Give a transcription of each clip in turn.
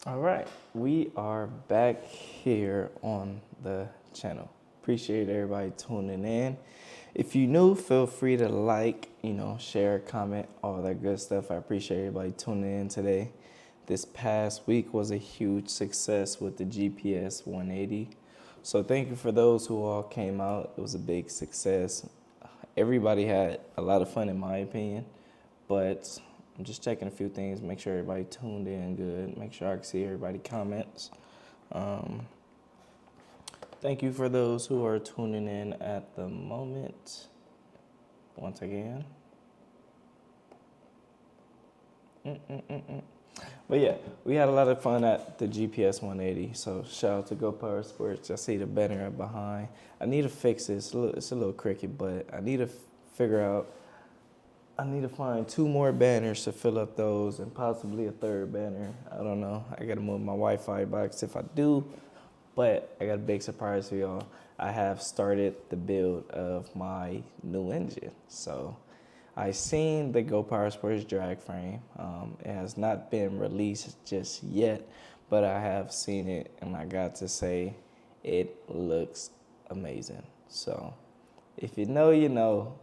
All right, we are back here on the channel. Appreciate everybody tuning in. If you new, feel free to like, share, comment, all that good stuff. I appreciate everybody tuning in today. This past week was a huge success with the GPS 180. So thank you for those who all came out. It was a big success. Everybody had a lot of fun in my opinion, but I'm just checking a few things, make sure everybody tuned in good, make sure I can see everybody comments. Um, Thank you for those who are tuning in at the moment. Once again. But yeah, we had a lot of fun at the GPS 180. So shout out to Go Power Sports. I see the banner up behind. I need to fix this. It's a little cricket, but I need to figure out. I need to find 2 more banners to fill up those and possibly a 3rd banner. I don't know. I got to move my Wi-Fi box if I do. But I got a big surprise for y'all. I have started the build of my new engine. So I seen the Go Power Sports drag frame. It has not been released just yet, but I have seen it and I got to say it looks amazing. So if you know, you know.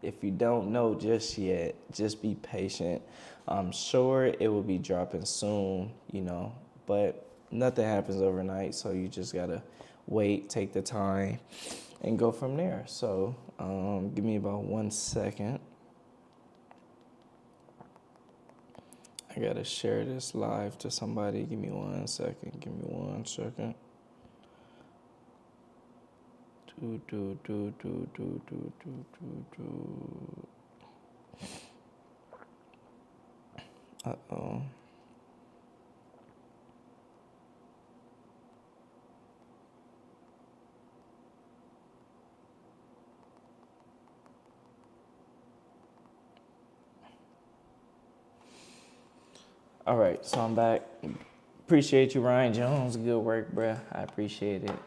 If you don't know just yet, just be patient. I'm sure it will be dropping soon, but nothing happens overnight, so you just gotta wait, take the time, and go from there. So give me about 1 second. I gotta share this live to somebody. Give me 1 second. Give me 1 second. Uh-oh. All right, so I'm back. Appreciate you, Ryan Jones. Good work, bruh. I appreciate it.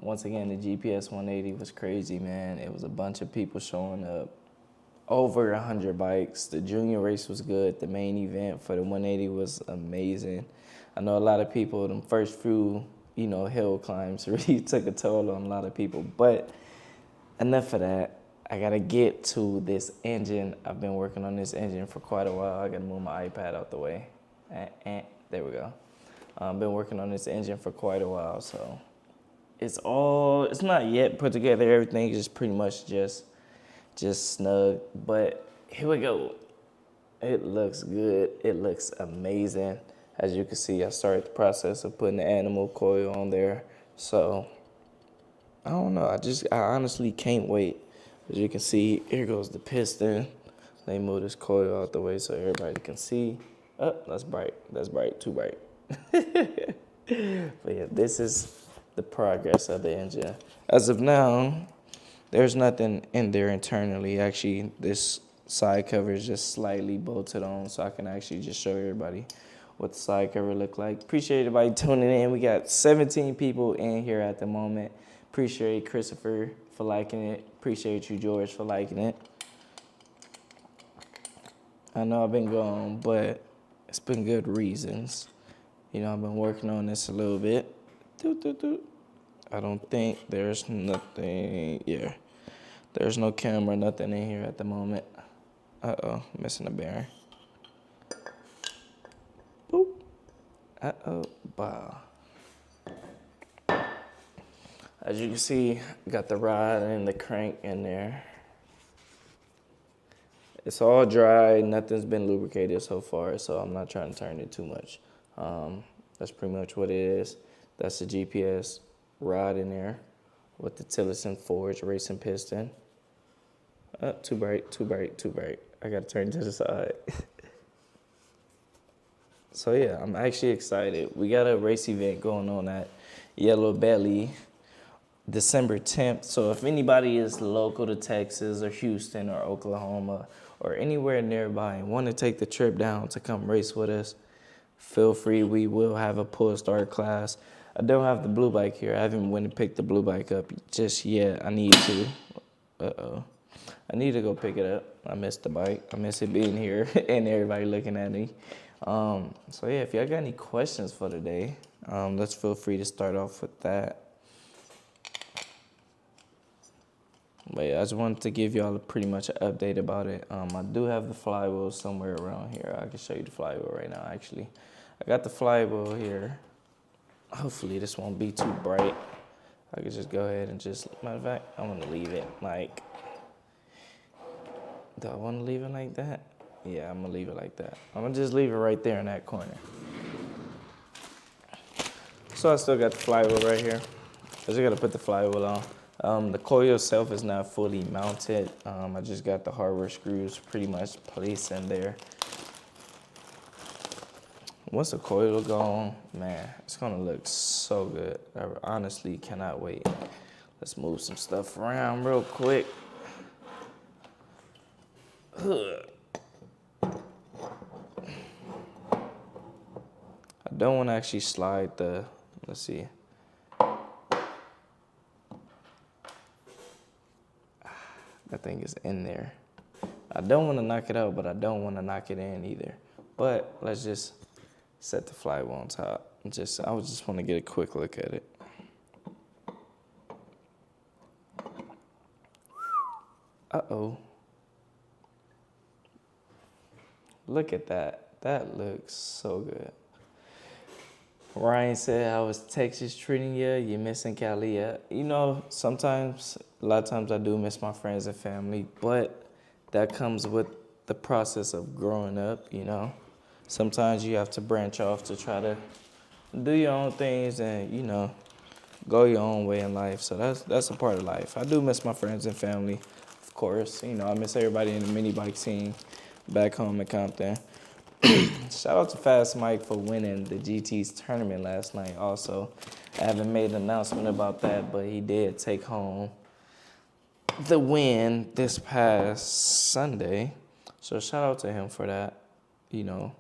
Once again, the GPS 180 was crazy, man. It was a bunch of people showing up. Over 100 bikes. The junior race was good. The main event for the 180 was amazing. I know a lot of people, them first few, hill climbs really took a toll on a lot of people. But enough of that. I got to get to this engine. I've been working on this engine for quite a while. I got to move my iPad out the way. There we go. I've been working on this engine for quite a while, so it's not yet put together. Everything is pretty much just snug, but here we go. It looks good. It looks amazing. As you can see, I started the process of putting the animal coil on there. So I don't know. I honestly can't wait. As you can see, here goes the piston. Let me move this coil out the way so everybody can see. Oh, that's bright. That's bright. Too bright. But yeah, this is the progress of the engine. As of now, there's nothing in there internally. Actually, this side cover is just slightly bolted on, so I can actually just show everybody what the side cover look like. Appreciate everybody tuning in. We got 17 people in here at the moment. Appreciate Christopher for liking it. Appreciate you, George, for liking it. I know I've been gone, but it's been good reasons. I've been working on this a little bit. I don't think there's nothing, yeah. There's no camera, nothing in here at the moment. Uh-oh, missing a bearing. Boop. Uh-oh, bah. As you can see, got the rod and the crank in there. It's all dry, nothing's been lubricated so far, so I'm not trying to turn it too much. That's pretty much what it is. That's the GPS rod in there with the Tillerson Forge racing piston. Too bright, too bright, too bright. I gotta turn it to the side. So yeah, I'm actually excited. We got a race event going on at Yellow Belly December 10th. So if anybody is local to Texas or Houston or Oklahoma or anywhere nearby and want to take the trip down to come race with us, feel free. We will have a pull start class. I don't have the blue bike here. I haven't went and picked the blue bike up just yet. I need to. I need to go pick it up. I missed the bike. I miss it being here and everybody looking at me. So yeah, if y'all got any questions for today, let's feel free to start off with that. But yeah, I just wanted to give y'all pretty much an update about it. I do have the flywheel somewhere around here. I can show you the flywheel right now, actually. I got the flywheel here. Hopefully this won't be too bright. I could just go ahead and just, matter of fact, I'm gonna leave it like, do I wanna leave it like that? Yeah, I'm gonna leave it like that. I'm gonna just leave it right there in that corner. So I still got the flywheel right here. I just gotta put the flywheel on. The coil itself is not fully mounted. I just got the hardware screws pretty much placed in there. Once the coil go on, man, it's gonna look so good. I honestly cannot wait. Let's move some stuff around real quick. I don't want to actually slide the, let's see. That thing is in there. I don't want to knock it out, but I don't want to knock it in either. But let's just set the flywheel on top. I just want to get a quick look at it. Uh-oh. Look at that. That looks so good. Ryan said, "How was Texas treating you? You missing Cali yet?" You know, sometimes, a lot of times I do miss my friends and family, but that comes with the process of growing up, you know. Sometimes you have to branch off to try to do your own things and, you know, go your own way in life. So that's a part of life. I do miss my friends and family, of course. You know, I miss everybody in the mini bike scene back home in Compton. Shout out to Fast Mike for winning the GT's tournament last night also. I haven't made an announcement about that, but he did take home the win this past Sunday. So shout out to him for that. You know,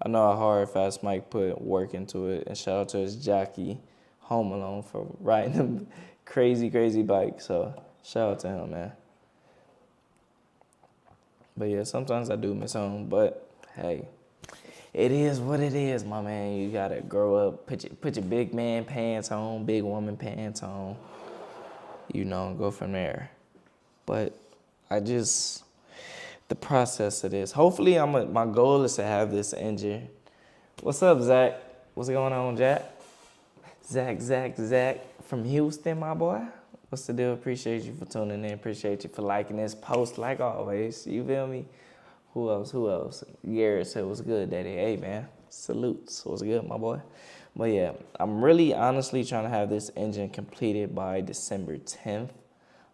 I know how hard Fast Mike put work into it. And shout out to his jockey, Home Alone, for riding a crazy, crazy bike. So shout out to him, man. But yeah, sometimes I do miss home, but hey, it is what it is, my man. You gotta grow up, put your big man pants on, big woman pants on, you know, go from there. But the process of this, hopefully my goal is to have this engine. What's up, Zach? What's going on, Jack? Zach from Houston, my boy. What's the deal? Appreciate you for tuning in. Appreciate you for liking this post like always. You feel me? Who else? Garrett said, "What's good, Daddy?" Hey, man. Salutes. What's good, my boy? But yeah, I'm really honestly trying to have this engine completed by December 10th.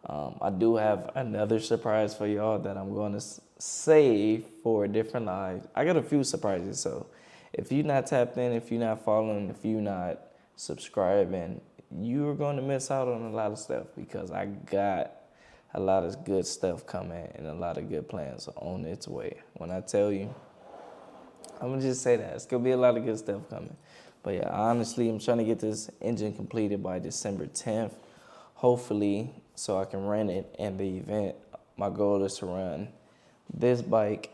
I do have another surprise for y'all that I'm going to save for a different live. I got a few surprises, so if you're not tapped in, if you're not following, if you're not subscribing, you're going to miss out on a lot of stuff because I got a lot of good stuff coming and a lot of good plans on its way. When I tell you, I'm going to just say that. It's going to be a lot of good stuff coming. But yeah, honestly, I'm trying to get this engine completed by December 10th, hopefully, so I can run it in the event. My goal is to run this bike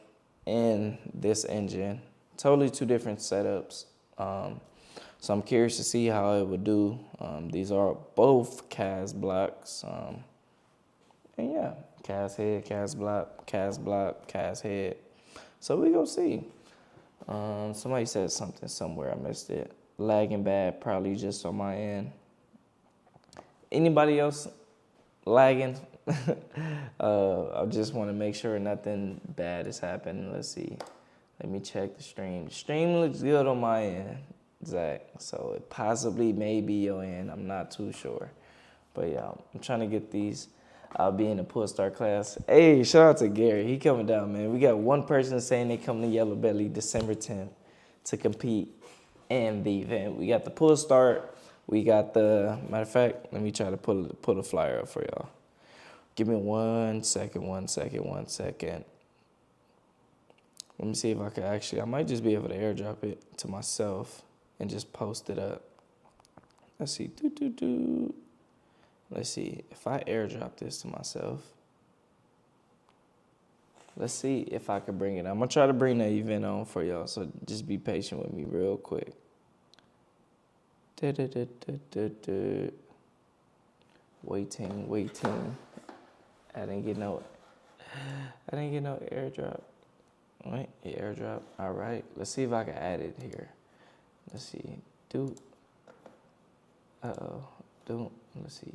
and this engine. Totally two different setups. So I'm curious to see how it would do. These are both CAS blocks. And yeah, CAS head, CAS block, CAS head. So we go see. Somebody said something somewhere. I missed it. Lagging bad, probably just on my end. Anybody else lagging? I just want to make sure nothing bad is happening. Let's see. Let me check the stream. The stream looks good on my end, Zach. So it possibly may be your end. I'm not too sure. But yeah, I'm trying to get these. I'll be in the pull start class. Hey, shout out to Gary. He coming down, man. We got one person saying they coming to Yellow Belly December 10th to compete in the event. We got the pull start. We got the, matter of fact, let me try to pull a flyer up for y'all. Give me 1 second. Let me see if I can I might just be able to airdrop it to myself and just post it up. Let's see. Let's see. If I airdrop this to myself. Let's see if I can bring it. I'm going to try to bring that event on for y'all, so just be patient with me real quick. Waiting. I didn't get no airdrop. Wait, airdrop. All right, let's see if I can add it here. Let's see. Let's see.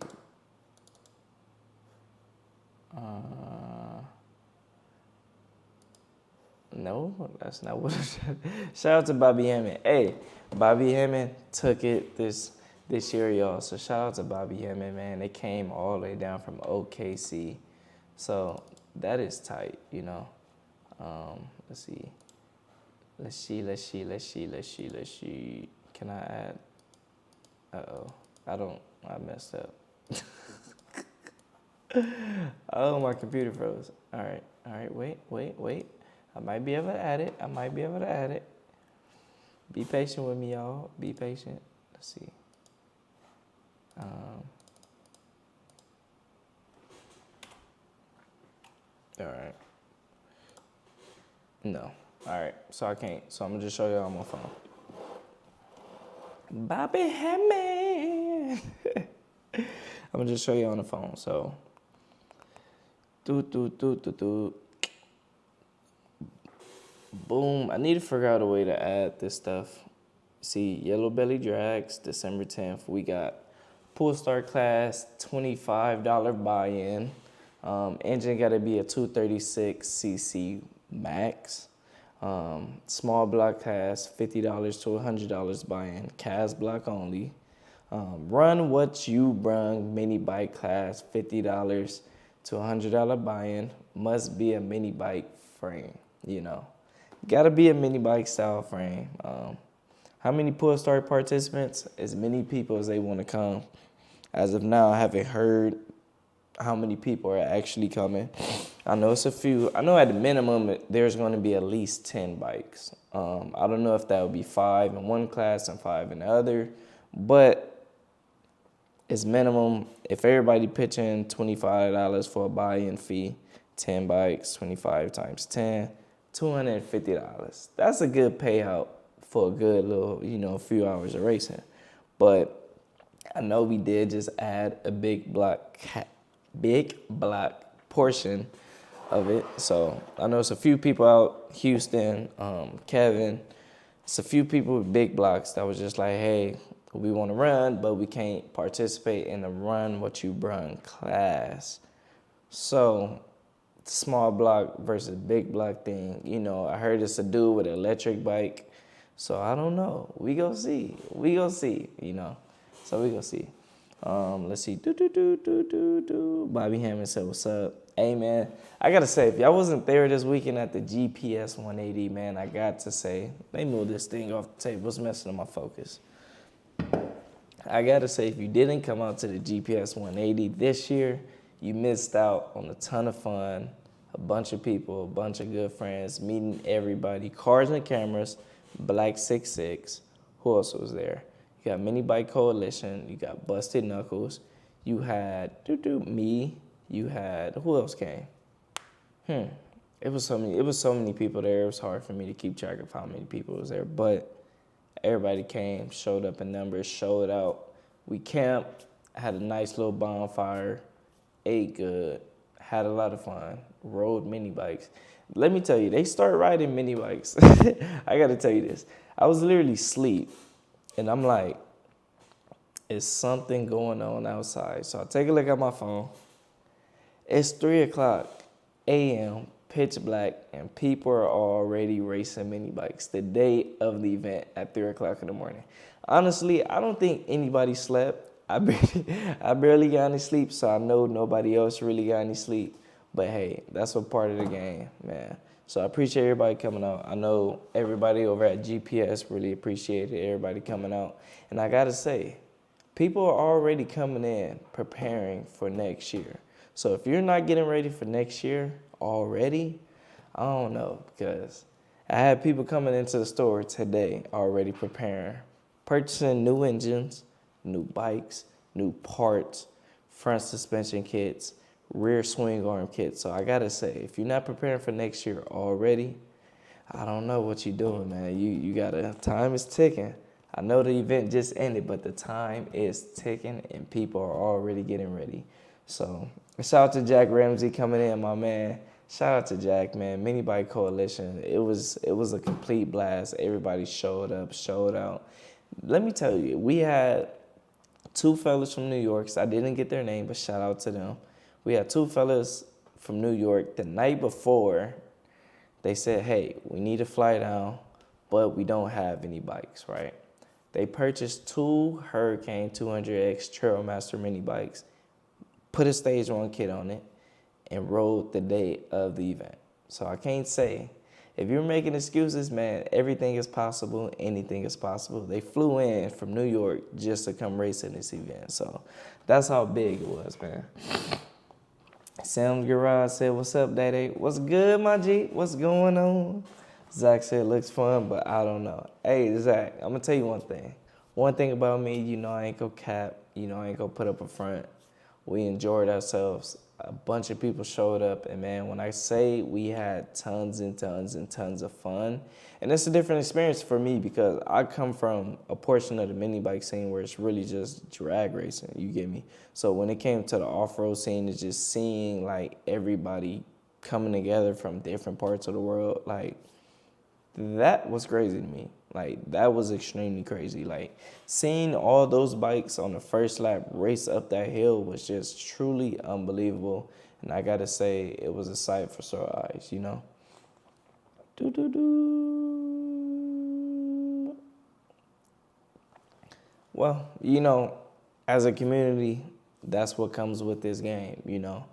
No, that's not what I said. Shout out to Bobby Hammond. Hey, Bobby Hammond took it this year, y'all. So shout out to Bobby Hammond, man. They came all the way down from OKC. So that is tight, you know. Let's see. Can I add? I messed up. Oh, my computer froze. All right, wait. I might be able to add it. Be patient with me, y'all. Be patient. Let's see. All right. No. All right. So I can't. So I'm going to just show you on my phone. Bobby Hammond. I'm going to just show you on the phone. So. Boom. I need to figure out a way to add this stuff. See, Yellow Belly Drags, December 10th. We got Pool Start Class, $25 buy-in. Engine got to be a 236cc max. Small block class, $50 to $100 buy-in. CAS block only. Run What You Brung mini bike class, $50 to $100 buy-in. Must be a mini bike frame, you know. Got to be a mini bike style frame. How many Pull Start participants? As many people as they want to come. As of now, I haven't heard how many people are actually coming. I know it's a few. I know at the minimum, there's going to be at least 10 bikes. I don't know if that would be 5 in one class and 5 in the other. But it's minimum. If everybody pitching $25 for a buy-in fee, 10 bikes, 25 times 10, $250. That's a good payout for a good little, few hours of racing. But I know we did just add a big block portion of it. So I know it's a few people out, Houston, Kevin. It's a few people with big blocks that was just like, hey, we want to run, but we can't participate in the Run What You Brung class. So small block versus big block thing. I heard it's a dude with an electric bike. So I don't know. We go see. So we go see. Let's see. Bobby Hammond said, what's up? Hey, man, I got to say, if y'all wasn't there this weekend at the GPS 180, man, I got to say, they moved this thing off the table. It's messing up my focus. I got to say, if you didn't come out to the GPS 180 this year, you missed out on a ton of fun, a bunch of people, a bunch of good friends, meeting everybody, cars and cameras, Black 66. Who else was there? You got Mini Bike Coalition. You got Busted Knuckles. You had me. You had, who else came? It was so many people there. It was hard for me to keep track of how many people was there. But everybody came, showed up in numbers, showed out. We camped, had a nice little bonfire, ate good, had a lot of fun, rode mini bikes. Let me tell you, they start riding mini bikes. I got to tell you this. I was literally asleep, and I'm like, is something going on outside? So I take a look at my phone. It's 3 o'clock a.m., pitch black, and people are already racing mini bikes the day of the event at 3 o'clock in the morning. Honestly, I don't think anybody slept. I barely got any sleep, so I know nobody else really got any sleep. But hey, that's a part of the game, man. So I appreciate everybody coming out. I know everybody over at GPS really appreciated everybody coming out. And I gotta say, people are already coming in preparing for next year. So if you're not getting ready for next year already, I don't know, because I had people coming into the store today already preparing, purchasing new engines, new bikes, new parts, front suspension kits, rear swing arm kit. So I gotta say, if you're not preparing for next year already, I don't know what you're doing, man. You gotta, time is ticking. I know the event just ended, but the time is ticking and people are already getting ready. So shout out to Jack Ramsey coming in, my man. Shout out to Jack, man. Mini Bike Coalition. It was a complete blast. Everybody showed up, showed out. Let me tell you, we had two fellas from New York. So I didn't get their name, but shout out to them. We had two fellas from New York. The night before, they said, hey, we need to fly down, but we don't have any bikes, right? They purchased two Hurricane 200X Trailmaster mini bikes, put a stage one kit on it, and rode the day of the event. So I can't say, if you're making excuses, man, everything is possible, anything is possible. They flew in from New York just to come race in this event. So that's how big it was, man. Sam Garage said, what's up, Daddy? What's good, my G? What's going on? Zach said, looks fun, but I don't know. Hey, Zach, I'm going to tell you one thing. One thing about me, you know, I ain't gonna cap. You know, I ain't gonna put up a front. We enjoyed ourselves. A bunch of people showed up, and man, when I say we had tons and tons and tons of fun, and it's a different experience for me because I come from a portion of the mini bike scene where it's really just drag racing, you get me? So when it came to the off-road scene, it's just seeing like everybody coming together from different parts of the world, like that was crazy to me. Like, that was extremely crazy. Like, seeing all those bikes on the first lap race up that hill was just truly unbelievable. And I gotta say, it was a sight for sore eyes, you know? Well, you know, as a community, that's what comes with this game, you know?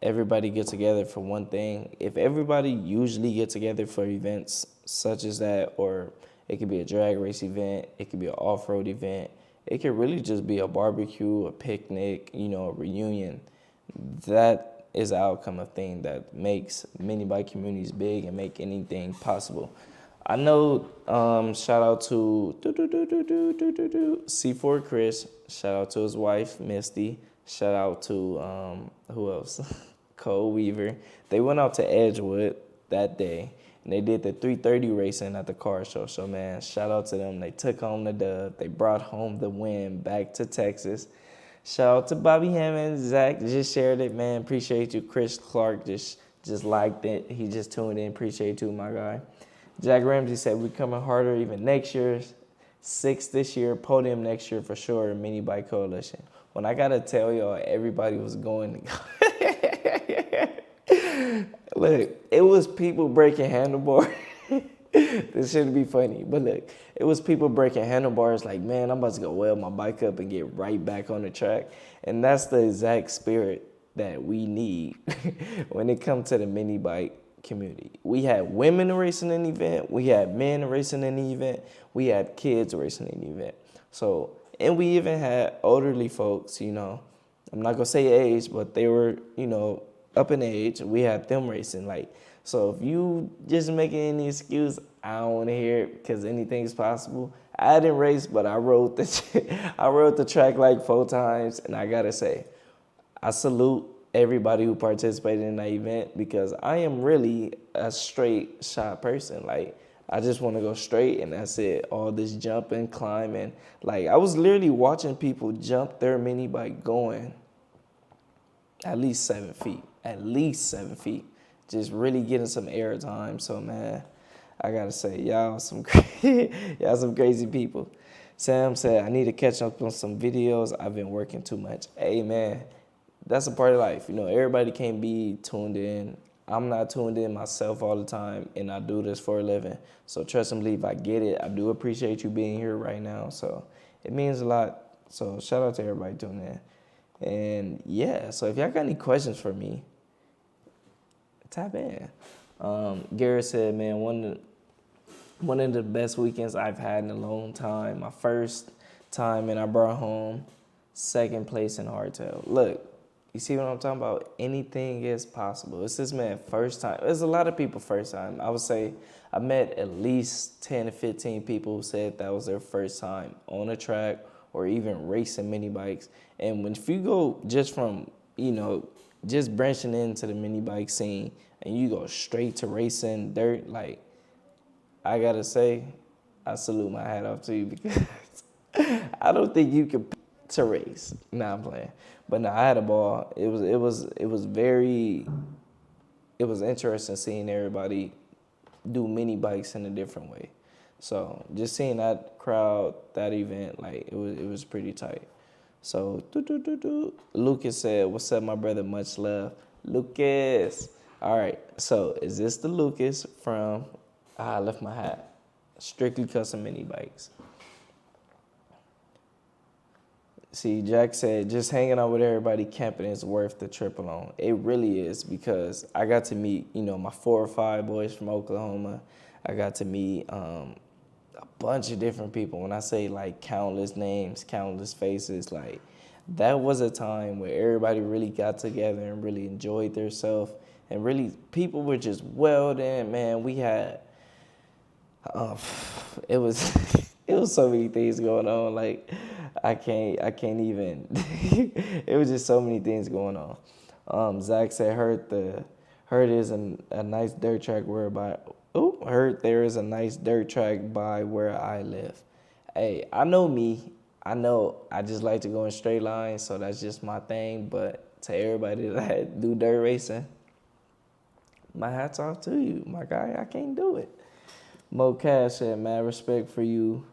Everybody get together for one thing. If everybody usually get together for events such as that, or it could be a drag race event, it could be an off-road event, it could really just be a barbecue, a picnic, you know, a reunion. That is the outcome of thing that makes mini bike communities big and make anything possible. I know, shout out to C4 Chris, shout out to his wife, Misty, shout out to, who else? Cole Weaver. They went out to Edgewood that day, and they did the 330 racing at the car show. So, man, shout out to them. They took home the dub. They brought home the win back to Texas. Shout out to Bobby Hammond. Zach just shared it, man. Appreciate you. Chris Clark just liked it. He just tuned in. Appreciate you, my guy. Jack Ramsey said, we're coming harder even next year. 6th this year, podium next year for sure, Mini Bike Coalition. When I got to tell y'all, everybody was going to go. Look, it was people breaking handlebars. This shouldn't be funny, but look, it was people breaking handlebars like, man, I'm about to go weld my bike up and get right back on the track. And that's the exact spirit that we need when it comes to the mini bike community. We had women racing in the event. We had men racing in the event. We had kids racing in the event. So, and we even had elderly folks, you know, I'm not going to say age, but they were, you know, up in age. We had them racing. Like, so if you just making any excuse, I don't want to hear it because anything's possible. I didn't race, but I rode the track like 4 times, and I got to say, I salute everybody who participated in that event because I am really a straight shot person. Like, I just want to go straight and that's it. All this jumping, climbing. Like, I was literally watching people jump their mini bike going at least 7 feet. At least 7 feet. Just really getting some air time. So, man, I got to say, y'all some crazy people. Sam said, I need to catch up on some videos. I've been working too much. Hey, man. That's a part of life. You know, everybody can't be tuned in. I'm not tuned in myself all the time, and I do this for a living. So trust and believe, I get it. I do appreciate you being here right now. So it means a lot. So shout out to everybody tuning in. And yeah, so if y'all got any questions for me, tap in. Garrett said, man, one of the best weekends I've had in a long time. My first time, and I brought home 2nd place in hardtail. Look. You see what I'm talking about? Anything is possible. It's this man's first time. There's a lot of people first time. I would say I met at least 10 to 15 people who said that was their first time on a track or even racing mini bikes. And if you go just from you know, just branching into the mini bike scene and you go straight to racing dirt, like, I gotta say, I salute my hat off to you because I don't think you can to race. Nah, I'm playing. But no, I had a ball. It was interesting seeing everybody do mini bikes in a different way. So just seeing that crowd, that event, like it was pretty tight. So Lucas said, "What's up, my brother? Much love, Lucas." All right. So is this the Lucas from? I left my hat. Strictly Custom Mini Bikes. See, Jack said, just hanging out with everybody camping is worth the trip alone. It really is, because I got to meet, you know, my 4 or 5 boys from Oklahoma. I got to meet a bunch of different people. When I say like countless names, countless faces, like that was a time where everybody really got together and really enjoyed themselves. And really, people were just well in, man. We had, it was, it was so many things going on. Like, I can't even. It was just so many things going on. Zach said, heard is a nice dirt track heard there is a nice dirt track by where I live. Hey, I know me. I know I just like to go in straight lines, so that's just my thing. But to everybody that do dirt racing, my hat's off to you, my guy. I can't do it. Mo Cash said, mad respect for you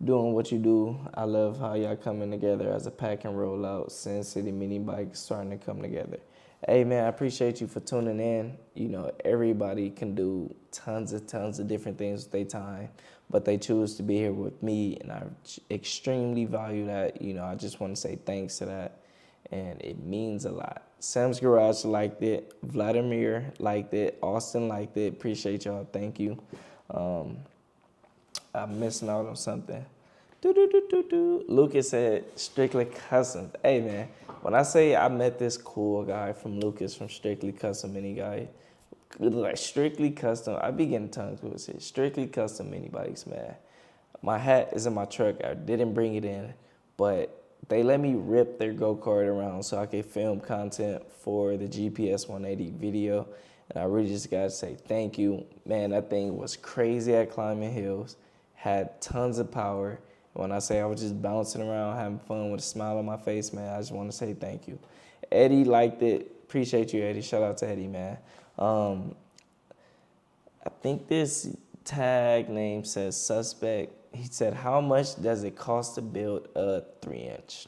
doing what you do. I love how y'all coming together as a pack and roll out. Sin City Mini Bikes starting to come together. Hey, man, I appreciate you for tuning in. You know, everybody can do tons of different things with their time, but they choose to be here with me, and I extremely value that. You know, I just want to say thanks to that, and it means a lot. Sam's Garage liked it. Vladimir liked it. Austin liked it. Appreciate y'all. Thank you. I'm missing out on something. Lucas said, Strictly Custom. Hey, man, when I say I met this cool guy from Lucas from Strictly Custom Mini Guy, like Strictly Custom, I be getting tongue twisted. Strictly Custom Mini Bikes, man. My hat is in my truck. I didn't bring it in, but they let me rip their go-kart around so I could film content for the GPS 180 video. And I really just got to say thank you. Man, that thing was crazy at climbing hills, had tons of power. When I say I was just bouncing around, having fun with a smile on my face, man, I just want to say thank you. Eddie liked it. Appreciate you, Eddie. Shout out to Eddie, man. I think this tag name says suspect. He said, how much does it cost to build a 3-inch?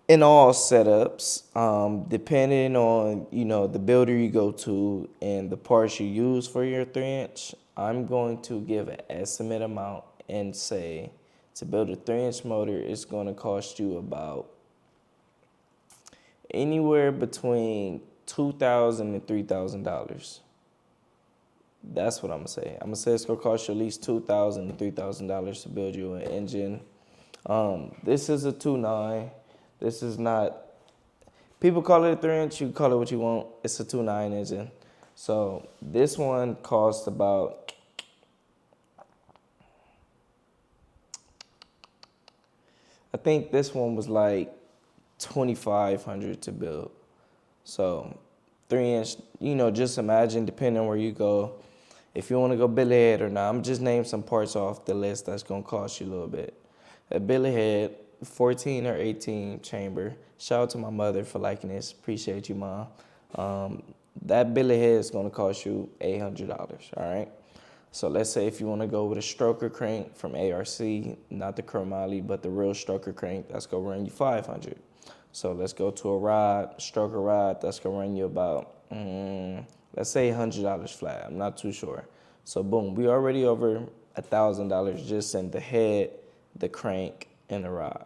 In all setups, depending on, you know, the builder you go to and the parts you use for your 3-inch, I'm going to give an estimate amount and say to build a 3-inch motor, it's going to cost you about anywhere between $2,000 and $3,000. That's what I'm going to say. I'm going to say it's going to cost you at least $2,000 and $3,000 to build you an engine. This is a 2.9. This is not, people call it a 3-inch, you call it what you want. It's a 2.9 engine. So this one costs about, I think this one was like $2,500 to build. So 3-inch, you know, just imagine, depending on where you go, if you want to go billy head or not. I'm just naming some parts off the list that's going to cost you a little bit. A billy head, 14 or 18 chamber. Shout out to my mother for liking this. Appreciate you, Mom. That billy head is going to cost you $800, all right? So let's say if you want to go with a stroker crank from ARC, not the chromoly, but the real stroker crank, that's going to run you $500. So let's go to a rod, stroker rod, that's going to run you about, let's say $100 flat. I'm not too sure. So boom, we already over $1,000 just in the head, the crank, and the rod.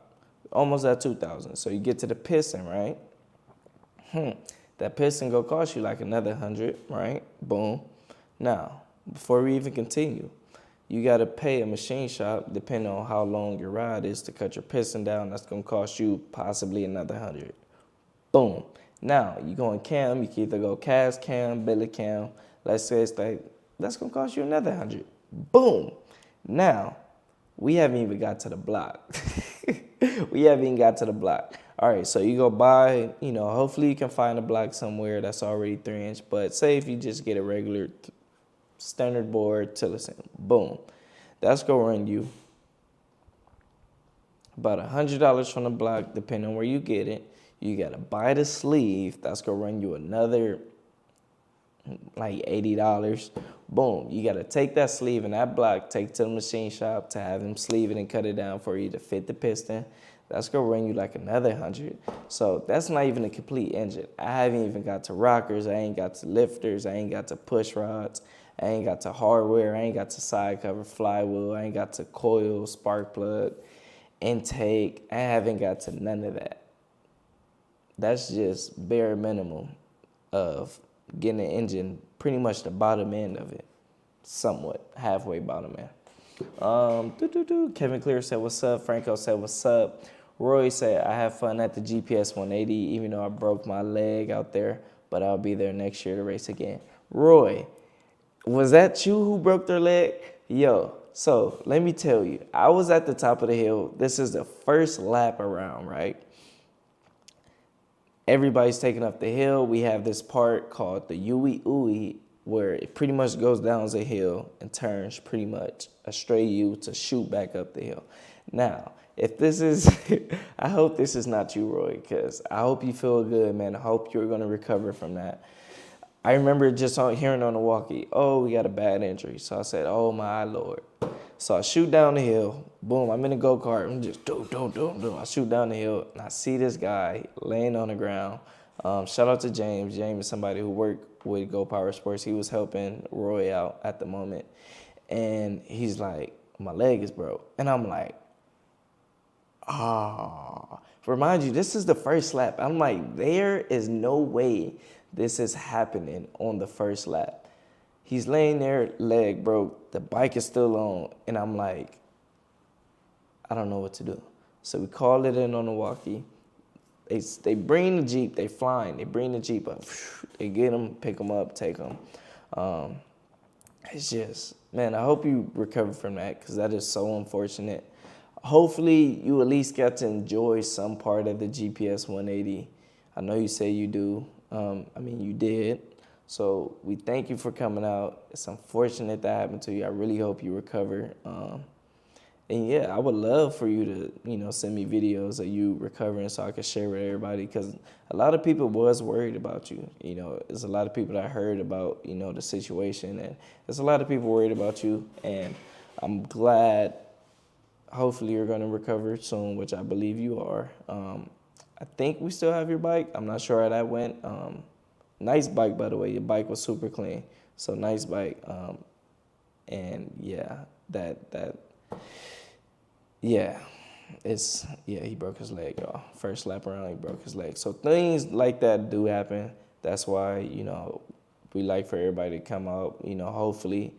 Almost at $2,000. So you get to the piston, right? That piston gonna cost you like another $100, right? Boom. Now, before we even continue, you gotta pay a machine shop, depending on how long your rod is, to cut your piston down. That's gonna cost you possibly another $100. Boom. Now, you go in cam, you can either go cast cam, billet cam. Let's say it's like, that's gonna cost you another $100. Boom. Now, we haven't even got to the block. We haven't even got to the block. All right, so you go buy, hopefully you can find a block somewhere that's already 3-inch. But say if you just get a regular standard board Tillerson, boom, that's gonna run you about $100 from the block, depending on where you get it. You gotta buy the sleeve. That's gonna run you another like $80. Boom, you gotta take that sleeve and that block, take it to the machine shop to have them sleeve it and cut it down for you to fit the piston. That's gonna run you like another 100. So that's not even a complete engine. I haven't even got to rockers. I ain't got to lifters. I ain't got to push rods. I ain't got to hardware. I ain't got to side cover, flywheel. I ain't got to coil, spark plug, intake. I haven't got to none of that. That's just bare minimum of getting an engine, pretty much the bottom end of it, somewhat halfway bottom end. Kevin Clear said, "What's up?" Franco said, "What's up?" Roy said, "I have fun at the GPS 180, even though I broke my leg out there, but I'll be there next year to race again." Roy, was that you who broke their leg? Yo, so let me tell you, I was at the top of the hill. This is the first lap around, right? Everybody's taking up the hill. We have this part called the Yui, where it pretty much goes down the hill and turns pretty much a straight U to shoot back up the hill. Now, if this is, I hope this is not you, Roy, because I hope you feel good, man. I hope you're going to recover from that. I remember just hearing on the walkie, "Oh, we got a bad injury." So I said, "Oh, my Lord." So I shoot down the hill. Boom, I'm in a go-kart. I'm just do. I shoot down the hill, and I see this guy laying on the ground. Shout out to James. James is somebody who worked with Go Power Sports. He was helping Roy out at the moment. And he's like, "My leg is broke." And I'm like, Remind you, this is the first lap. I'm like, there is no way this is happening on the first lap. He's laying there, leg broke, the bike is still on, and I'm like, I don't know what to do. So we call it in on the walkie. They bring the Jeep, they flying, they bring the Jeep up. They get them, pick them up, take them. It's just, man, I hope you recover from that because that is so unfortunate. Hopefully you at least got to enjoy some part of the GPS 180. I know you say you do. You did. So we thank you for coming out. It's unfortunate that happened to you. I really hope you recover. And yeah, I would love for you to, send me videos of you recovering so I can share with everybody because a lot of people was worried about you. There's a lot of people that heard about, the situation, and there's a lot of people worried about you. And I'm glad, hopefully you're going to recover soon, which I believe you are. I think we still have your bike. I'm not sure how that went. Nice bike, by the way. Your bike was super clean. So nice bike. And yeah, he broke his leg, y'all. First lap around, he broke his leg. So things like that do happen. That's why, we like for everybody to come out, hopefully.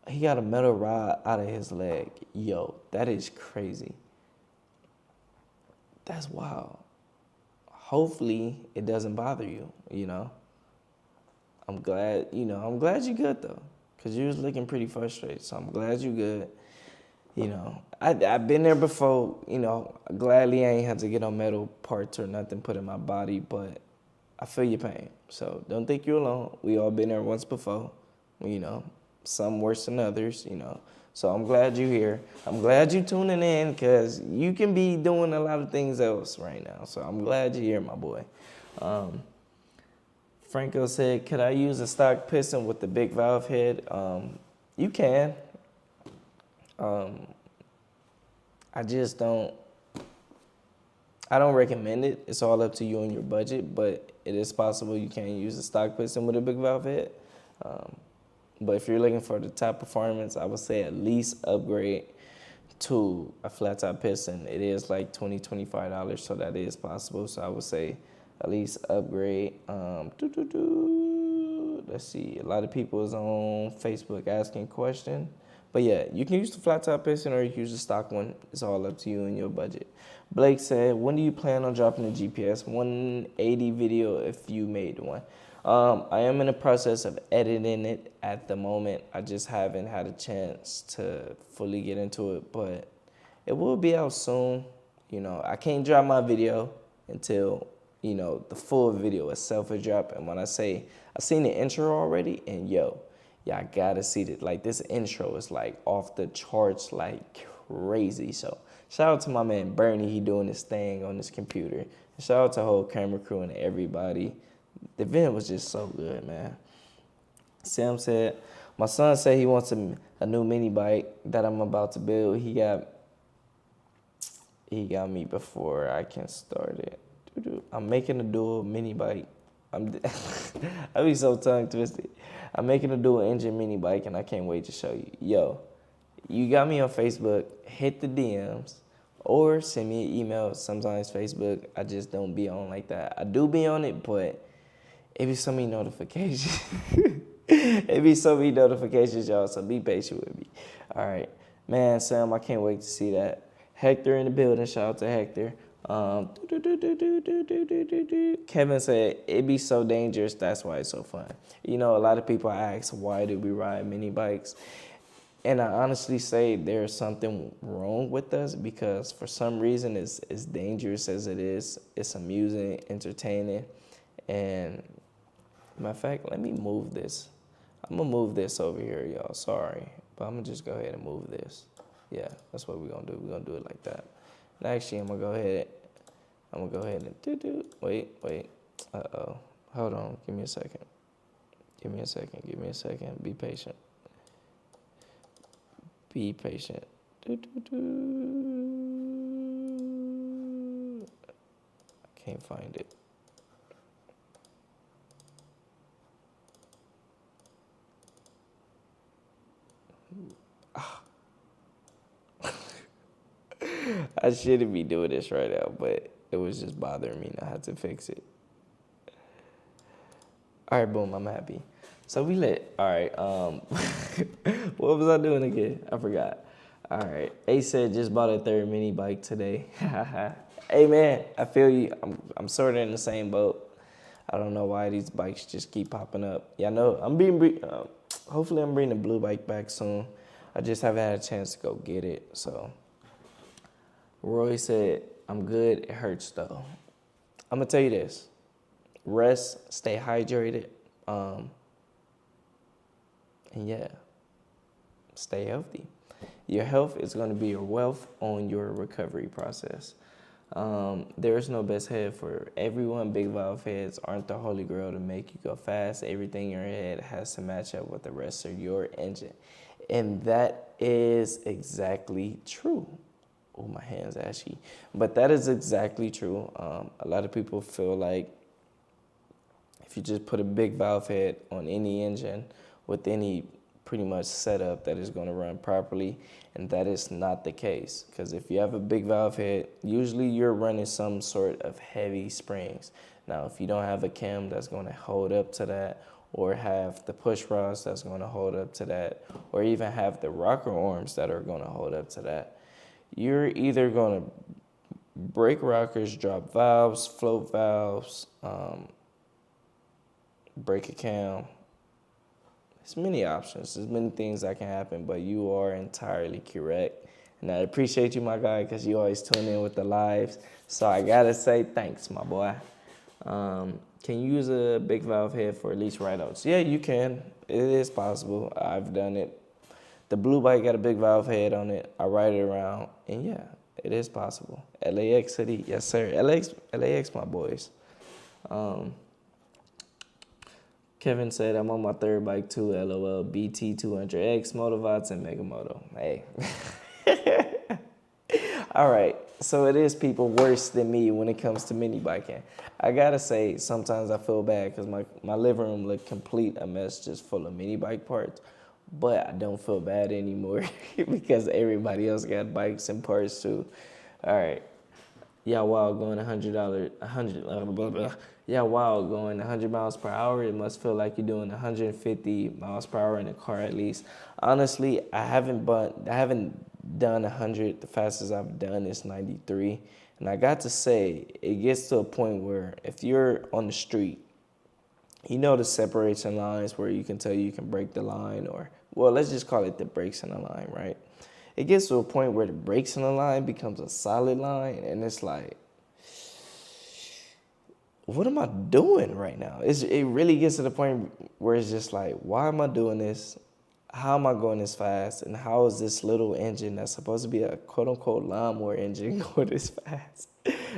He got a metal rod out of his leg. Yo, that is crazy. That's wild. Hopefully it doesn't bother you, I'm glad you're good though, because you was looking pretty frustrated. So I'm glad you're good. I've been there before, gladly I ain't had to get on metal parts or nothing put in my body, but I feel your pain. So don't think you're alone. We all been there once before, some worse than others, So I'm glad you're here. I'm glad you're tuning in because you can be doing a lot of things else right now. So I'm glad you're here, my boy. Franco said, could I use a stock piston with the big valve head? You can. I don't recommend it. It's all up to you and your budget, but it is possible you can use a stock piston with a big valve head. But if you're looking for the top performance, I would say at least upgrade to a flat top piston. It is like $20, $25, so that is possible. So I would say at least upgrade. Let's see. A lot of people is on Facebook asking questions. But yeah, you can use the flat top piston or you can use the stock one. It's all up to you and your budget. Blake said, when do you plan on dropping the GPS 180 video if you made one? I am in the process of editing it at the moment. I just haven't had a chance to fully get into it, but It will be out soon. I can't drop my video until, the full video itself is dropped. And when I say, I seen the intro already, and y'all gotta see it. Like, this intro is like off the charts, like crazy. So shout out to my man Bernie, he doing his thing on his computer. And shout out to the whole camera crew and everybody. The event was just so good, man. Sam said, my son said he wants a new mini bike that I'm about to build. He got me before I can start it. I'm making a dual mini bike. I be so tongue twisted. I'm making a dual engine mini bike, and I can't wait to show you. Yo, you got me on Facebook. Hit the DMs or send me an email. Sometimes Facebook, I just don't be on like that. I do be on it, but it be so many notifications. It be so many notifications, y'all, so be patient with me. All right. Man, Sam, I can't wait to see that. Hector in the building. Shout out to Hector. Kevin said, it be so dangerous. That's why it's so fun. A lot of people ask, why do we ride mini bikes? And I honestly say there's something wrong with us because for some reason it's as dangerous as it is. It's amusing, entertaining. And matter of fact, let me move this. I'm going to move this over here, y'all. Sorry. But I'm going to just go ahead and move this. Yeah, that's what we're going to do. We're going to do it like that. And actually, I'm going to go ahead and Wait. Uh-oh. Hold on. Give me a second. Be patient. I can't find it. I shouldn't be doing this right now, but it was just bothering me and I had to fix it. All right, boom, I'm happy. So we lit. All right, what was I doing again? I forgot. All right, A said just bought a third mini bike today. Hey, man, I feel you. I'm sort of in the same boat. I don't know why these bikes just keep popping up. Yeah, I know. Hopefully I'm bringing the blue bike back soon. I just haven't had a chance to go get it, so. Roy said, I'm good, it hurts though. I'm gonna tell you this, rest, stay hydrated, and yeah, stay healthy. Your health is gonna be your wealth on your recovery process. There is no best head for everyone. Big valve heads aren't the holy grail to make you go fast. Everything in your head has to match up with the rest of your engine. And that is exactly true. Oh, my hand's ashy. But that is exactly true. A lot of people feel like if you just put a big valve head on any engine with any pretty much setup that is going to run properly, and that is not the case. Because if you have a big valve head, usually you're running some sort of heavy springs. Now, if you don't have a cam that's going to hold up to that, or have the push rods that's going to hold up to that, or even have the rocker arms that are going to hold up to that, you're either going to break rockers, drop valves, float valves, break a cam. There's many options. There's many things that can happen, but you are entirely correct. And I appreciate you, my guy, because you always tune in with the lives. So I got to say thanks, my boy. Can you use a big valve head for at least ride-outs? Yeah, you can. It is possible. I've done it. The blue bike got a big valve head on it. I ride it around, and yeah, it is possible. LAX City, yes, sir. LAX, my boys. Kevin said, I'm on my third bike too, LOL. BT200X, Motovots, and Megamoto. Hey. All right, so it is people worse than me when it comes to mini biking. I gotta say, sometimes I feel bad because my living room looked complete a mess just full of mini bike parts. But I don't feel bad anymore because everybody else got bikes and parts too. All right. Yeah, while going going 100 miles per hour, it must feel like you're doing 150 miles per hour in a car at least. Honestly, I haven't done 100. The fastest I've done is 93. And I got to say, it gets to a point where if you're on the street, you know the separation lines where you can tell you can break the line or, well, let's just call it the brakes in the line, right? it gets to a point where the breaks in the line becomes a solid line, and it's like, what am I doing right now? It really gets to the point where it's just like, why am I doing this? How am I going this fast? And how is this little engine that's supposed to be a quote unquote lawnmower engine going this fast?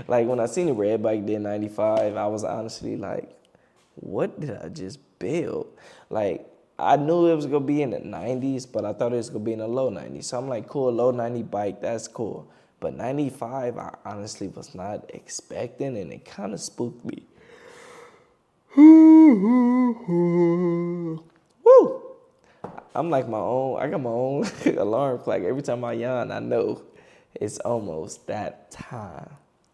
Like when I seen the red bike did 95, I was honestly like, what did I just build? Like, I knew it was gonna be in the 90s, but I thought it was gonna be in the low 90s. So I'm like, cool, low 90 bike, that's cool. But 95, I honestly was not expecting, and it kind of spooked me. Woo! I'm like I got my own alarm clock. Every time I yawn, I know it's almost that time.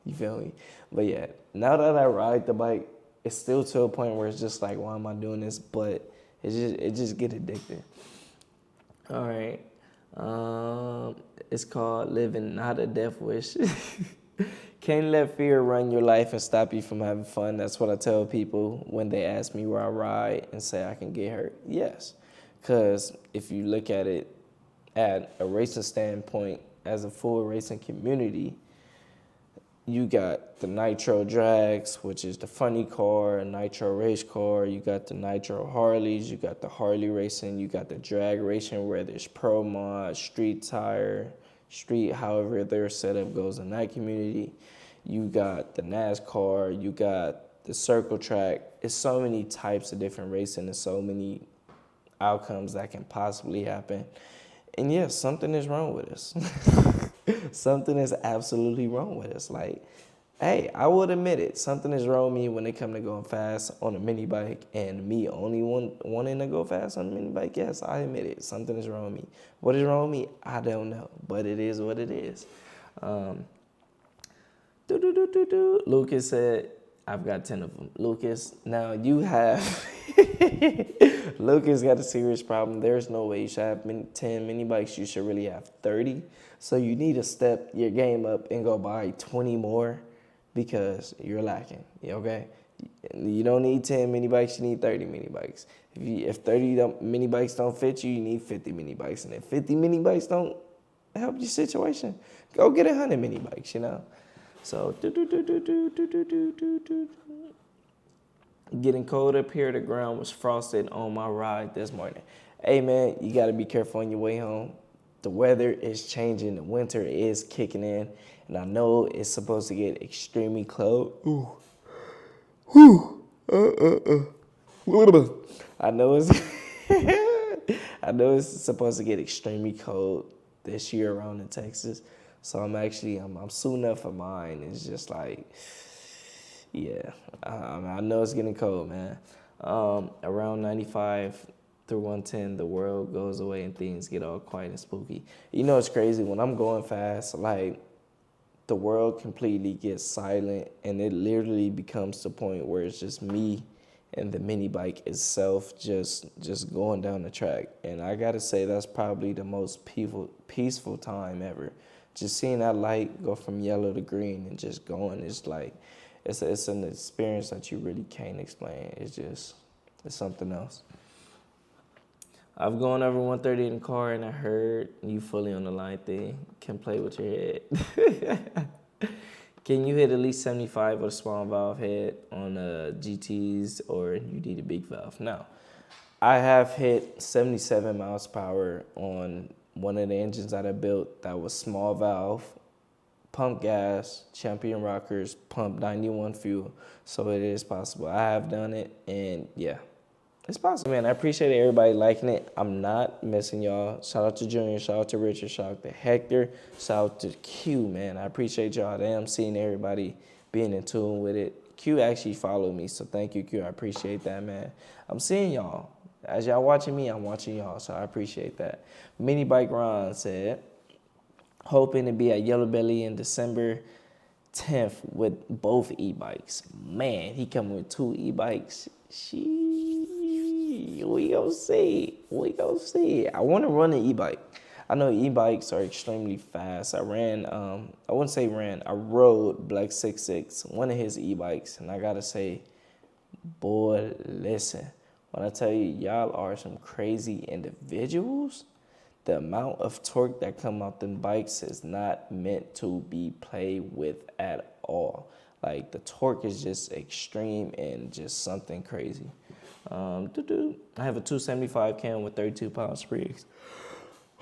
You feel me? But yeah, now that I ride the bike, it's still to a point where it's just like, why am I doing this? But it just get addicted. All right. It's called Living Not a Death Wish. Can't let fear run your life and stop you from having fun. That's what I tell people when they ask me where I ride and say I can get hurt. Yes, because if you look at it at a racing standpoint, as a full racing community, you got the Nitro Drags, which is the funny car, a Nitro race car. You got the Nitro Harleys. You got the Harley racing. You got the drag racing where there's Pro Mod, Street Tire, Street, however their setup goes in that community. You got the NASCAR. You got the circle track. It's so many types of different racing and so many outcomes that can possibly happen. And yes, something is wrong with us. Something is absolutely wrong with us. Like, hey, I would admit it. Something is wrong with me when it comes to going fast on a mini bike, and me only wanting to go fast on a mini bike. Yes, I admit it. Something is wrong with me. What is wrong with me? I don't know, but it is what it is. Lucas said, I've got 10 of them. Lucas, now you have... Lucas got a serious problem. There's no way you should have 10 mini bikes. You should really have 30. So you need to step your game up and go buy 20 more because you're lacking, okay? You don't need 10 mini bikes, you need 30 mini bikes. If 30 mini bikes don't fit you, you need 50 mini bikes. And if 50 mini bikes don't help your situation, go get 100 mini bikes, So, getting cold up here. The ground was frosted on my ride this morning. Hey, man, you got to be careful on your way home. The weather is changing. The winter is kicking in. And I know it's supposed to get extremely cold. Ooh. Whew. I know it's supposed to get extremely cold this year around in Texas. So I'm soon enough for mine. It's just like, yeah, I know it's getting cold, man. Around 95 through 110, the world goes away and things get all quiet and spooky. It's crazy. When I'm going fast, like, the world completely gets silent, and it literally becomes the point where it's just me and the mini bike itself just going down the track. And I got to say, that's probably the most peaceful time ever. Just seeing that light go from yellow to green and just going, it's like, it's an experience that you really can't explain. It's something else. I've gone over 130 in the car, and I heard you fully on the line thing. Can play with your head. Can you hit at least 75 with a small valve head on GTs, or you need a big valve? No. I have hit 77 miles per hour on one of the engines that I built that was small valve, pump gas, Champion rockers, pump 91 fuel. So it is possible. I have done it, and yeah, it's possible. Man, I appreciate everybody liking it. I'm not missing y'all. Shout out to Junior, shout out to Richard, shout out to Hector, shout out to Q, man. I appreciate y'all. Damn, seeing everybody being in tune with it. Q actually followed me, so thank you, Q. I appreciate that, man. I'm seeing y'all. As y'all watching me, I'm watching y'all, so I appreciate that. Mini Bike Ron said, hoping to be at Yellow Belly in December 10th with both e-bikes. Man, he coming with 2 e-bikes. We gonna see. I want to run an e-bike. I know e-bikes are extremely fast. I rode Black 66, one of his e-bikes, and I gotta say, boy, listen. When I tell you, y'all are some crazy individuals, the amount of torque that come out them bikes is not meant to be played with at all. Like, the torque is just extreme and just something crazy. I have a 275 cam with 32 pound springs.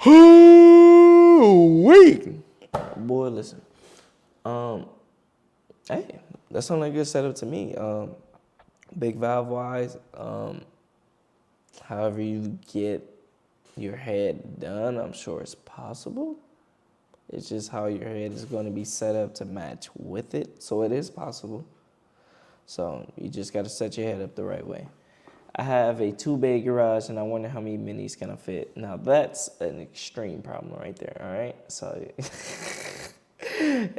Wait, boy, listen. Hey, that sounds like a good setup to me. Big valve wise, however you get your head done, I'm sure it's possible. It's just how your head is going to be set up to match with it. So it is possible. So you just got to set your head up the right way. I have a 2-bay garage, and I wonder how many minis can I fit. Now, that's an extreme problem right there, all right? So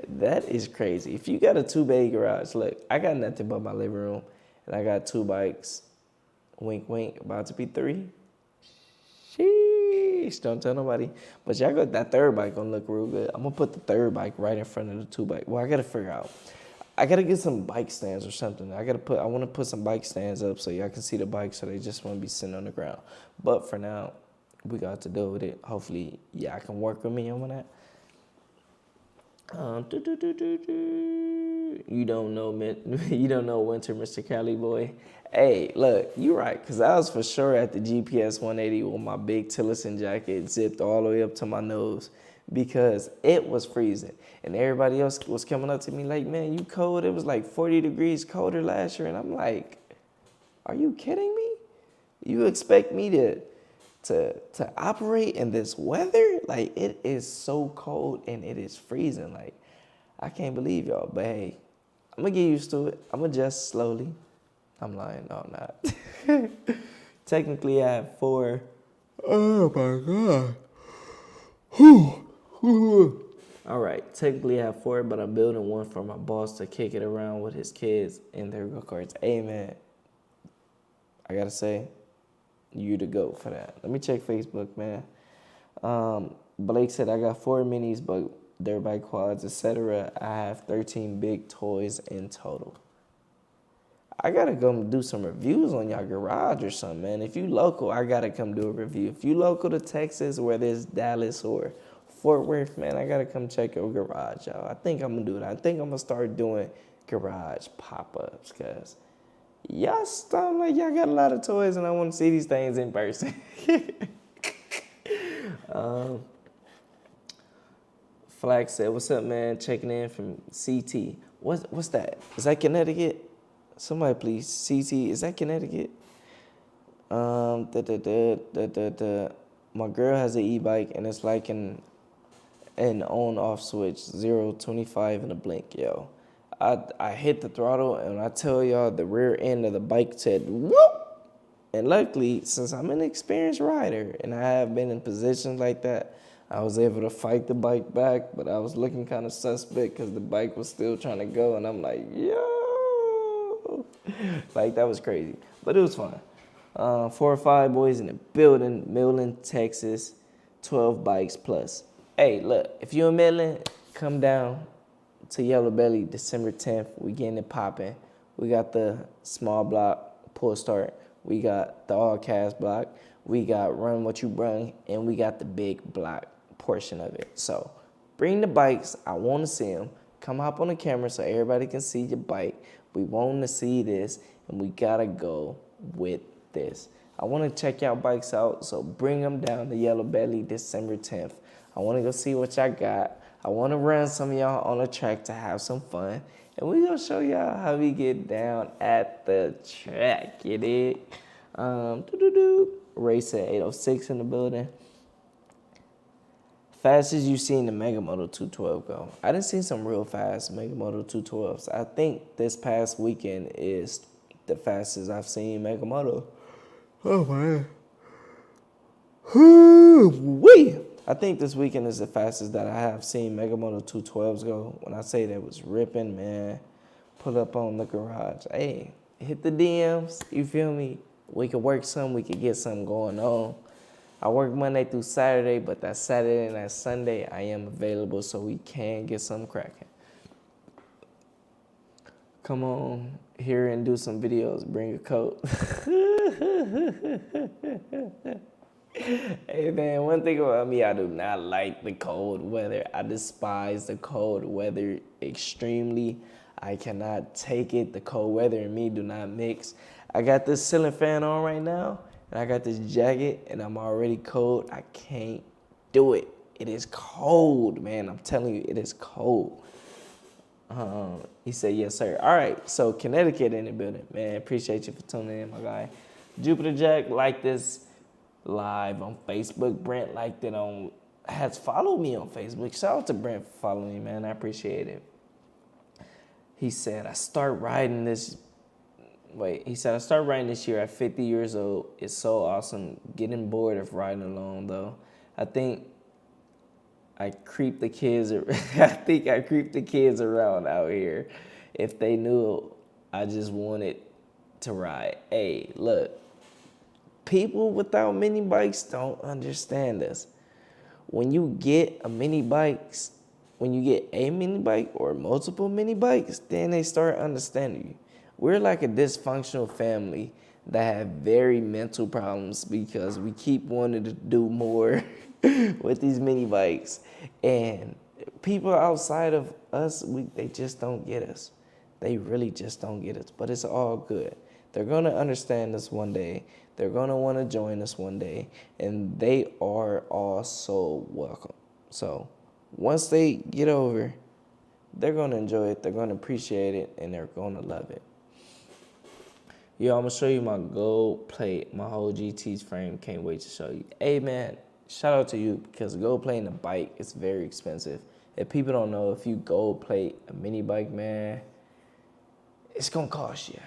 that is crazy. If you got a 2-bay garage, look, I got nothing but my living room, and I got 2 bikes. Wink, wink, about to be 3. Sheesh, don't tell nobody. But y'all got that 3rd bike gonna look real good. I'm gonna put the 3rd bike right in front of the 2 bike. Well, I gotta figure out. I gotta get some bike stands or something. I wanna put some bike stands up so y'all can see the bike, so they just won't be sitting on the ground. But for now, we got to deal with it. Hopefully, y'all can work with me on that. You don't know Winter, Mr. Cali boy. Hey, look, you right, because I was for sure at the GPS 180 with my big Tillerson jacket zipped all the way up to my nose because it was freezing. And everybody else was coming up to me like, man, you cold? It was like 40 degrees colder last year. And I'm like, are you kidding me? You expect me to operate in this weather? Like, it is so cold and it is freezing. Like, I can't believe y'all. But hey, I'm going to get used to it. I'm going to adjust slowly. I'm lying. No, I'm not. Technically, I have 4. Oh, my God. Whew. All right. Technically, I have 4, but I'm building one for my boss to kick it around with his kids in their go-karts. Hey, man, I got to say, you the GOAT for that. Let me check Facebook, man. Blake said, I got 4 minis, but dirt bike quads, etc. I have 13 big toys in total. I gotta go do some reviews on y'all garage or something, man. If you local, I gotta come do a review. If you local to Texas, whether it's Dallas or Fort Worth, man, I gotta come check your garage, y'all. I think I'm gonna do that. I think I'm gonna start doing garage pop-ups, cause y'all sound like y'all got a lot of toys, and I want to see these things in person. Flag said, "What's up, man? Checking in from CT. What's that? Is that Connecticut? Somebody please. CT, is that Connecticut? My girl has an e-bike, and it's like an on-off switch, 0-25 in a blink, yo. I hit the throttle, and I tell y'all, the rear end of the bike said, whoop! And luckily, since I'm an experienced rider, and I have been in positions like that, I was able to fight the bike back, but I was looking kind of suspect because the bike was still trying to go, and I'm like, yo! Like, that was crazy. But it was fun. 4 or 5 boys in the building, Midland, Texas, 12 bikes plus. Hey, look, if you're in Midland, come down to Yellow Belly December 10th. We getting it popping. We got the small block pull start. We got the all cast block. We got run what you brung, and we got the big block portion of it. So bring the bikes. I want to see them. Come hop on the camera so everybody can see your bike. We want to see this, and we got to go with this. I want to check y'all bikes out, so bring them down to Yellow Belly December 10th. I want to go see what y'all got. I want to run some of y'all on the track to have some fun. And we're going to show y'all how we get down at the track, you dig? Race at 806 in the building. Fastest you seen the Mega Moto 212 go. I done seen some real fast Mega Moto 212s. I think this past weekend is the fastest I've seen Mega Moto. Oh, man. Whoo-wee. I think this weekend is the fastest that I have seen Mega Moto 212s go. When I say that was ripping, man, pull up on the garage. Hey, hit the DMs, you feel me? We could work some, we could get something going on. I work Monday through Saturday, but that Saturday and that Sunday, I am available so we can get something cracking. Come on here and do some videos. Bring a coat. Hey man, one thing about me, I do not like the cold weather. I despise the cold weather extremely. I cannot take it. The cold weather and me do not mix. I got this ceiling fan on right now, and I got this jacket, and I'm already cold. I can't do it. It is cold, man. I'm telling you, it is cold. He said, yes, sir. All right, so Connecticut in the building. Man, appreciate you for tuning in, my guy. Jupiter Jack, like this live on Facebook. Brent liked it has followed me on Facebook. Shout out to Brent for following me, man. I appreciate it. He said, I start riding this year at 50 years old. It's so awesome. Getting bored of riding alone, though. I think I creep the kids around out here. If they knew I just wanted to ride. Hey, look. People without mini bikes don't understand us. When you get a mini bike or multiple mini bikes, then they start understanding you. We're like a dysfunctional family that have very mental problems because we keep wanting to do more with these mini bikes. And people outside of us, they just don't get us. They really just don't get us. But it's all good. They're going to understand us one day. They're going to want to join us one day. And they are all so welcome. So once they get over, they're going to enjoy it. They're going to appreciate it. And they're going to love it. Yo, I'm going to show you my gold plate, my whole GT's frame. Can't wait to show you. Hey, man, shout out to you because gold plating a bike is very expensive. If people don't know, if you gold plate a mini bike, man, it's going to cost you.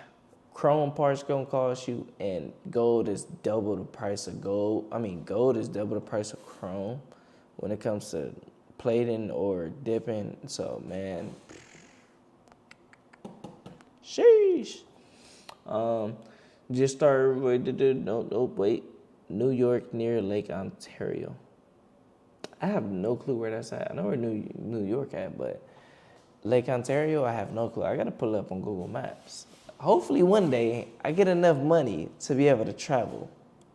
Chrome parts going to cost you, and gold is double the price of gold. Gold is double the price of chrome when it comes to plating or dipping. So, man, sheesh. Just started with, New York near Lake Ontario. I have no clue where that's at. I know where New York at, but Lake Ontario, I have no clue. I got to pull it up on Google Maps. Hopefully one day I get enough money to be able to travel,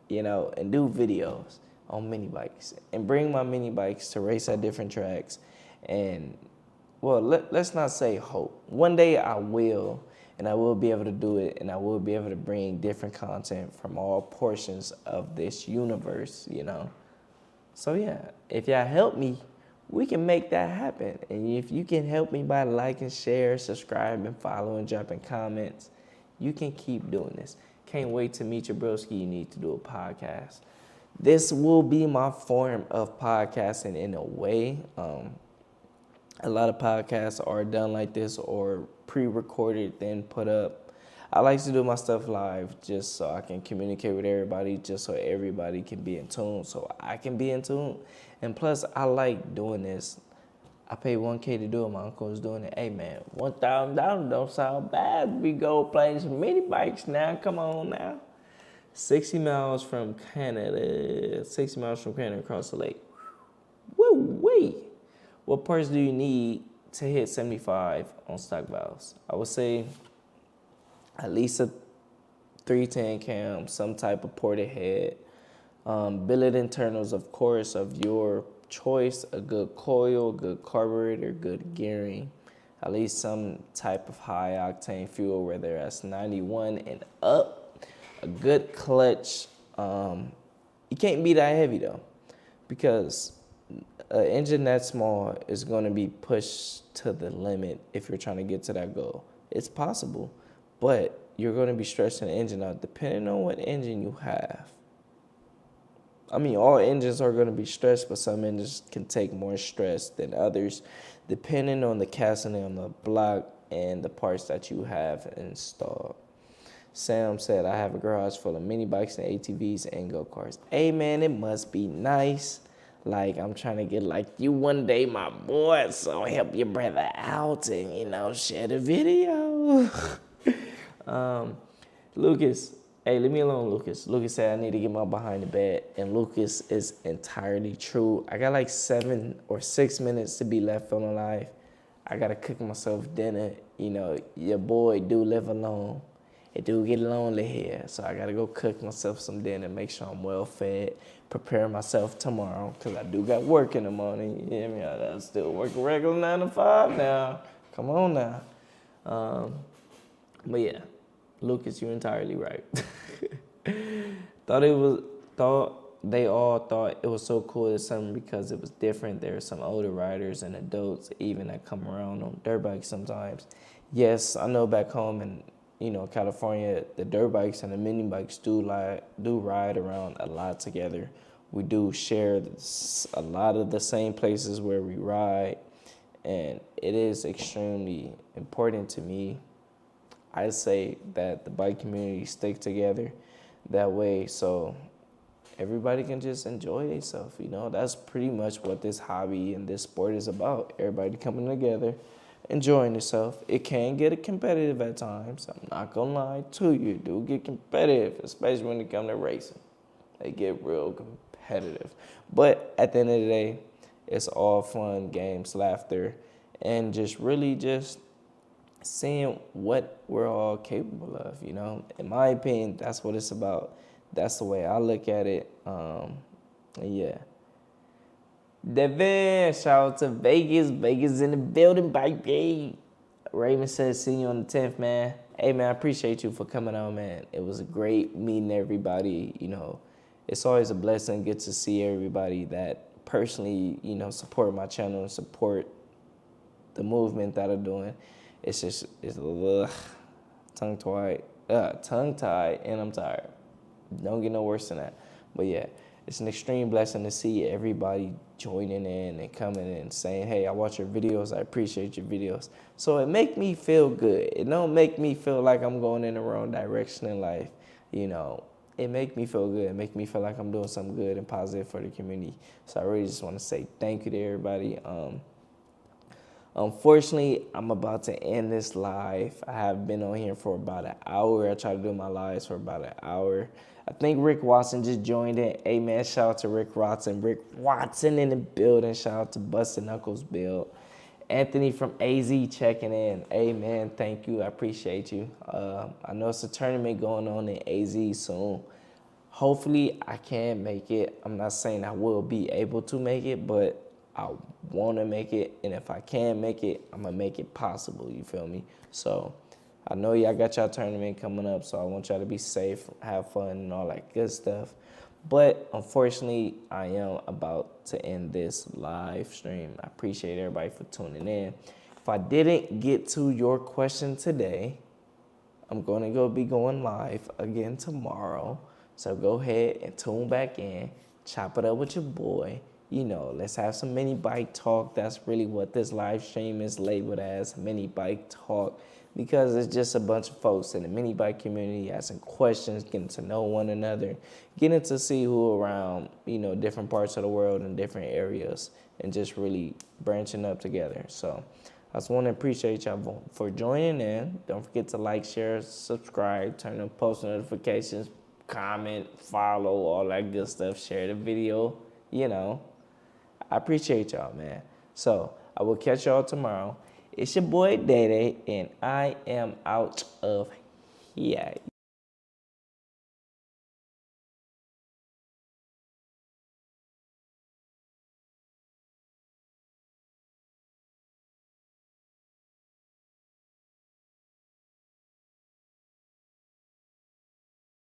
and do videos on mini bikes and bring my mini bikes to race at different tracks. And, well, let's not say hope. One day I will, and I will be able to do it, and I will be able to bring different content from all portions of this universe, So, yeah, if y'all help me, we can make that happen. And if you can help me by liking, share, subscribing, following, dropping comments, you can keep doing this. Can't wait to meet your broski. You need to do a podcast. This will be my form of podcasting in a way. A lot of podcasts are done like this or pre-recorded, then put up. I like to do my stuff live just so I can communicate with everybody, just so everybody can be in tune, so I can be in tune. And plus, I like doing this. I paid $1K to do it. My uncle was doing it. Hey, man, $1,000 don't sound bad. We go playing some mini bikes now. Come on now. 60 miles from Canada. 60 miles from Canada across the lake. Woo-wee. What parts do you need to hit 75 on stock valves? I would say at least a 310 cam, some type of ported head. Billet internals, of course, of your choice, a good coil, good carburetor, good gearing, at least some type of high octane fuel, whether that's 91 and up, a good clutch. You can't be that heavy though, because an engine that small is going to be pushed to the limit if you're trying to get to that goal. It's possible, but you're going to be stressing the engine out depending on what engine you have. All engines are going to be stressed, but some engines can take more stress than others, depending on the casting on the block and the parts that you have installed. Sam said, I have a garage full of mini bikes and ATVs and go-karts. Hey, man, it must be nice. Like, I'm trying to get like you one day, my boy, so help your brother out and, share the video. Lucas. Hey, leave me alone, Lucas. Lucas said I need to get my behind the bed, and Lucas is entirely true. I got like 7 or 6 minutes to be left on the life. I got to cook myself dinner. Your boy do live alone, it do get lonely here. So I got to go cook myself some dinner, make sure I'm well fed, prepare myself tomorrow, because I do got work in the morning. You hear me? I still work a regular 9 to 5 now. Come on now. But yeah, Lucas, you're entirely right. They all thought it was so cool this summer because it was different. There are some older riders and adults even that come around on dirt bikes sometimes. Yes, I know back home in California, the dirt bikes and the mini bikes do ride around a lot together. We do share a lot of the same places where we ride, and it is extremely important to me. I say that the bike community stick together that way so everybody can just enjoy themselves. That's pretty much what this hobby and this sport is about. Everybody coming together, enjoying themselves. It can get competitive at times. I'm not going to lie to you. It do get competitive, especially when it comes to racing. They get real competitive. But at the end of the day, it's all fun, games, laughter, and just really just seeing what we're all capable of, In my opinion, that's what it's about. That's the way I look at it. Yeah. Devin, shout out to Vegas. Vegas in the building, baby. Raven says, see you on the 10th, man. Hey, man, I appreciate you for coming on, man. It was great meeting everybody. It's always a blessing to get to see everybody that personally, support my channel and support the movement that I'm doing. It's a little tongue-tied, and I'm tired. Don't get no worse than that. But yeah, it's an extreme blessing to see everybody joining in and coming in and saying, hey, I watch your videos. I appreciate your videos. So it make me feel good. It don't make me feel like I'm going in the wrong direction in life. It make me feel good. It make me feel like I'm doing something good and positive for the community. So I really just want to say thank you to everybody. Unfortunately, I'm about to end this live. I have been on here for about an hour. I try to do my lives for about an hour. I think Rick Watson just joined in. Hey, man, shout out to Rick Watson. Rick Watson in the building. Shout out to Bustin' Knuckles Build. Anthony from AZ checking in. Hey, man, thank you. I appreciate you. I know it's a tournament going on in AZ soon. Hopefully, I can make it. I'm not saying I will be able to make it, but I want to make it, and if I can make it, I'm going to make it possible, you feel me? So I know y'all got y'all tournament coming up, so I want y'all to be safe, have fun, and all that good stuff. But unfortunately, I am about to end this live stream. I appreciate everybody for tuning in. If I didn't get to your question today, I'm going to be going live again tomorrow. So go ahead and tune back in, chop it up with your boy. Let's have some mini bike talk. That's really what this live stream is labeled as, mini bike talk, because it's just a bunch of folks in the mini bike community asking questions, getting to know one another, getting to see who around, different parts of the world and different areas, and just really branching up together. So I just want to appreciate y'all for joining in. Don't forget to like, share, subscribe, turn on post notifications, comment, follow, all that good stuff. Share the video, I appreciate y'all, man. So I will catch y'all tomorrow. It's your boy, DaeDae, and I am out of here.